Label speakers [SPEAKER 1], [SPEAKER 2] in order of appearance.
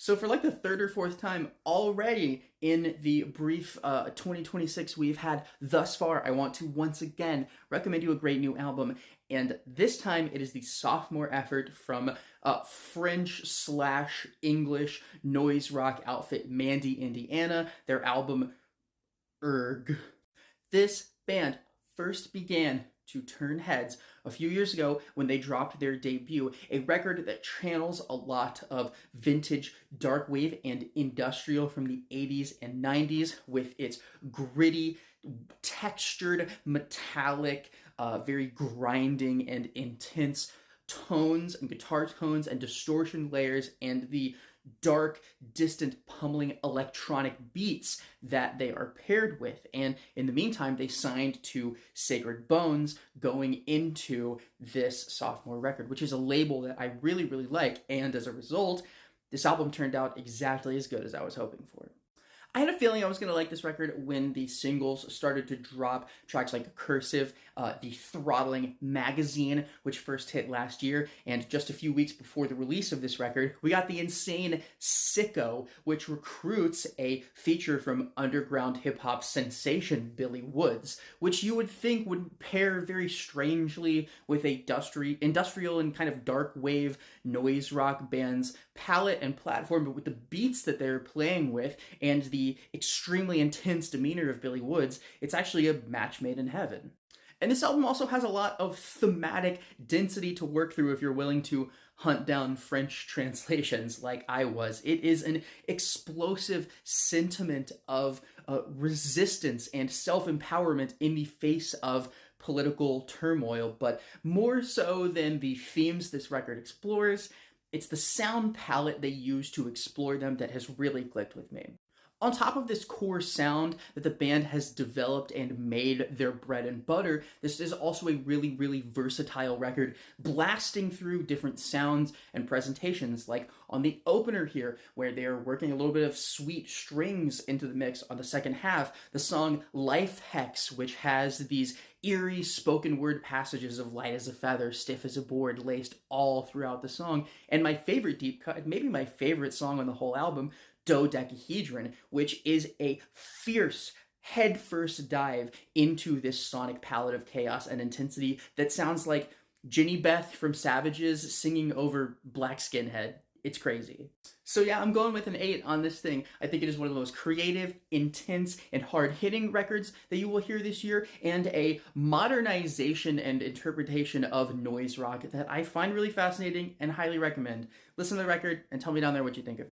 [SPEAKER 1] So for like the third or fourth time already in the brief 2026 we've had thus far, I want to once again recommend you a great new album. And this time it is the sophomore effort from French slash English noise rock outfit Mandy, Indiana. Their album Erg. This band first began to turn heads a few years ago when they dropped their debut, a record that channels a lot of vintage dark wave and industrial from the 80s and 90s with its gritty, textured, metallic, very grinding and intense tones and guitar tones and distortion layers and the dark, distant, pummeling electronic beats that they are paired with. And in the meantime, they signed to Sacred Bones going into this sophomore record, which is a label that I really, really like. And as a result, this album turned out exactly as good as I was hoping for. I had a feeling I was going to like this record when the singles started to drop. Tracks like Cursive, the Throttling Magazine, which first hit last year, and just a few weeks before the release of this record, we got the insane Sicko, which recruits a feature from underground hip-hop sensation Billy Woods, which you would think would pair very strangely with a industrial and kind of dark wave noise rock band's palette and platform, but with the beats that they're playing with and the extremely intense demeanor of Billy Woods, it's actually a match made in heaven. And this album also has a lot of thematic density to work through if you're willing to hunt down French translations like I was. It is an explosive sentiment of resistance and self-empowerment in the face of political turmoil, but more so than the themes this record explores, it's the sound palette they use to explore them that has really clicked with me. On top of this core sound that the band has developed and made their bread and butter, this is also a really, really versatile record, blasting through different sounds and presentations, like on the opener here, where they're working a little bit of sweet strings into the mix on the second half, the song Life Hex, which has these eerie spoken word passages of light as a feather, stiff as a board, laced all throughout the song, and my favorite deep cut, maybe my favorite song on the whole album, Dodecahedron, which is a fierce headfirst dive into this sonic palette of chaos and intensity that sounds like Ginny Beth from Savages singing over Black Skinhead. It's crazy. So yeah, I'm going with an 8 on this thing. I think it is one of the most creative, intense, and hard-hitting records that you will hear this year, and a modernization and interpretation of noise rock that I find really fascinating and highly recommend. Listen to the record and tell me down there what you think of it.